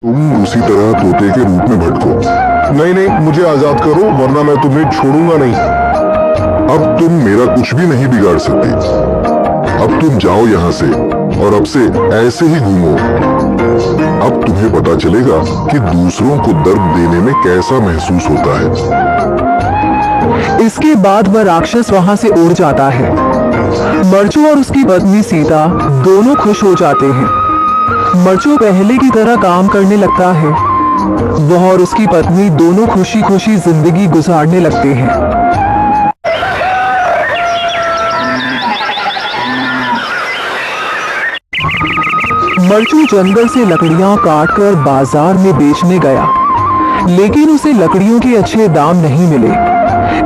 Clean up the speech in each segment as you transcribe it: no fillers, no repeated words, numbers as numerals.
तुम उसी तरह तोते के रूप में भटको। नहीं नहीं, मुझे आजाद करो वरना मैं तुम्हें छोड़ूंगा नहीं। अब तुम मेरा कुछ भी नहीं बिगाड़ सकती। अब तुम जाओ यहाँ से और अब से ऐसे ही घूमो। अब तुम्हें पता चलेगा कि दूसरों को दर्द देने में कैसा महसूस होता है। इसके बाद वह राक्षस वहां से उड़ जाता है। मर्चू और उसकी पत्नी सीता दोनों खुश हो जाते हैं। मर्चू पहले की तरह काम करने लगता है। वह और उसकी पत्नी दोनों खुशी खुशी जिंदगी गुजारने लगते हैं। मर्चू जंगल से लकड़ियां काटकर बाजार में बेचने गया, लेकिन उसे लकड़ियों के अच्छे दाम नहीं मिले।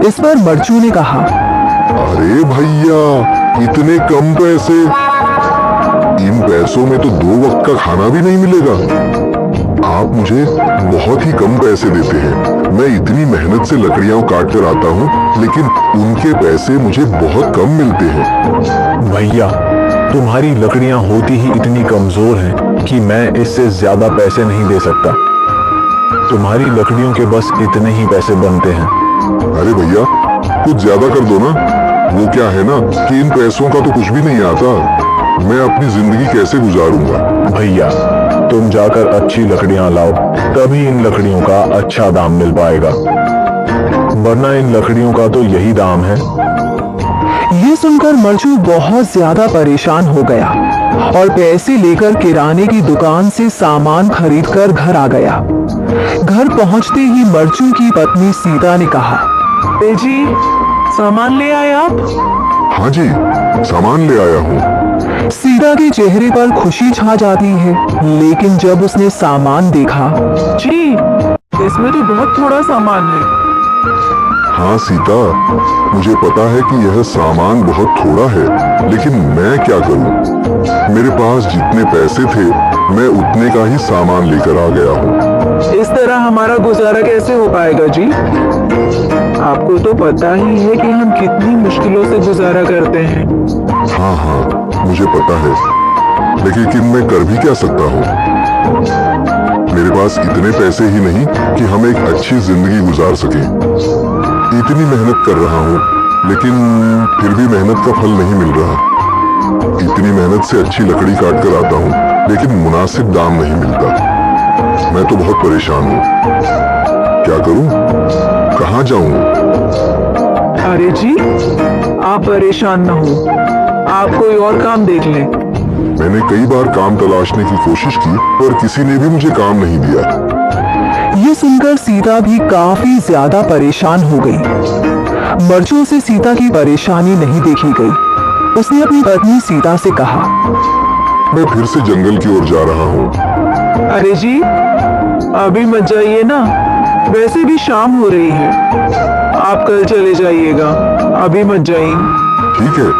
इस पर मर्चू ने कहा, अरे भैया, इतने कम पैसे? इन पैसों में तो 2 वक्त का खाना भी नहीं मिलेगा। आप मुझे बहुत ही कम पैसे देते हैं। मैं इतनी मेहनत से लकड़ियां काट कर आता हूँ, लेकिन उनके पैसे मुझे बहुत कम मिलते हैं। भैया, तुम्हारी लकड़ियां होती ही इतनी कमजोर हैं कि मैं इससे ज्यादा पैसे नहीं दे सकता। तुम्हारी लकड़ियों के बस इतने ही पैसे बनते हैं। अरे भैया, कुछ ज्यादा कर दो ना। वो क्या है ना कि इन पैसों का तो कुछ भी नहीं आता। मैं अपनी जिंदगी कैसे गुजारूंगा? भैया, तुम जाकर अच्छी लकड़ियां लाओ, तभी इन लकड़ियों का अच्छा दाम मिल पाएगा, वरना इन लकड़ियों का तो यही दाम है। ये सुनकर मर्चू बहुत ज्यादा परेशान हो गया और पैसे लेकर किराने की दुकान से सामान खरीदकर घर आ गया। घर पहुंचते ही मर्चू की पत्नी सीता ने कहा, जी सामान ले आए आप? हाँ जी, सामान ले आया हूँ। सीता के चेहरे पर खुशी छा जाती है, लेकिन जब उसने सामान देखा, जी इसमें तो बहुत थोड़ा सामान है। हाँ सीता, मुझे पता है कि यह सामान बहुत थोड़ा है, लेकिन मैं क्या करूं? मेरे पास जितने पैसे थे, मैं उतने का ही सामान लेकर आ गया हूँ। इस तरह हमारा गुजारा कैसे हो पाएगा जी? आपको तो पता ही है कि हम कितनी मुश्किलों से गुजारा करते हैं। हाँ हाँ, मुझे पता है, लेकिन मैं कर भी क्या सकता हूँ? मेरे पास इतने पैसे ही नहीं कि हम एक अच्छी जिंदगी गुजार सकें। इतनी मेहनत कर रहा हूँ, लेकिन फिर भी मेहनत का फल नहीं मिल रहा। इतनी मेहनत से अच्छी लकड़ी काट कर आता हूँ, लेकिन मुनासिब दाम नहीं मिलता। मैं तो बहुत परेशान हूँ। क्या करूँ? कहाँ जाऊँ? अरे जी, आप परेशान न हो, आप कोई और काम देख लें। मैंने कई बार काम तलाशने की कोशिश की, पर किसी ने भी मुझे काम नहीं दिया। ये सुनकर सीता भी काफी ज्यादा परेशान हो गई। मर्चू से सीता की परेशानी नहीं देखी गई। उसने अपनी पत्नी सीता से कहा, मैं फिर से जंगल की ओर जा रहा हूँ। अरे जी, अभी मत जाइए ना, वैसे भी शाम हो रही है। आप कल चले जाइएगा, अभी मत जाइए। ठीक है,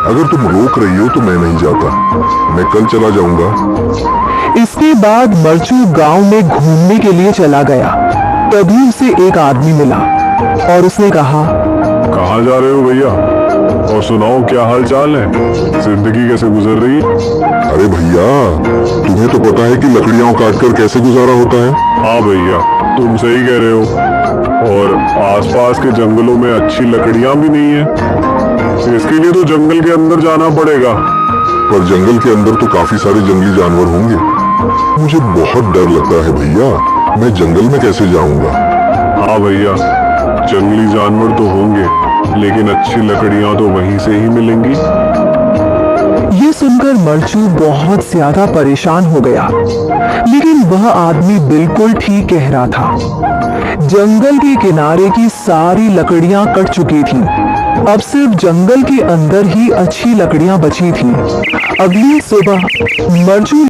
अगर तुम रोक रही हो तो मैं नहीं जाता। मैं कल चला जाऊंगा। इसके बाद मर्चू गांव में घूमने के लिए चला गया। तभी उसे एक आदमी मिला और उसने कहा, कहाँ जा रहे हो भैया? और सुनाओ, क्या हाल चाल है? जिंदगी कैसे गुजर रही है? अरे भैया, तुम्हें तो पता है कि लकड़ियां काटकर कैसे गुजारा होता है। हाँ भैया, तुम सही कह रहे हो। और आसपास के जंगलों में अच्छी लकड़ियां भी नहीं है। इसके लिए तो जंगल के अंदर जाना पड़ेगा। पर जंगल के अंदर तो काफी सारे जंगली जानवर होंगे। मुझे बहुत डर लगता है भैया, मैं जंगल में कैसे जाऊंगा? हाँ भैया, जंगली जानवर तो होंगे, लेकिन अच्छी लकड़ियां तो वहीं से ही मिलेंगी। ये सुनकर मर्चू बहुत ज्यादा परेशान हो गया, लेकिन वह आदमी बिल्कुल ठीक कह रहा था। जंगल के किनारे की सारी लकड़ियां कट चुकी थीं। अब सिर्फ जंगल के अंदर ही अच्छी लकड़ियां बची थीं। अगली सुबह मर्चू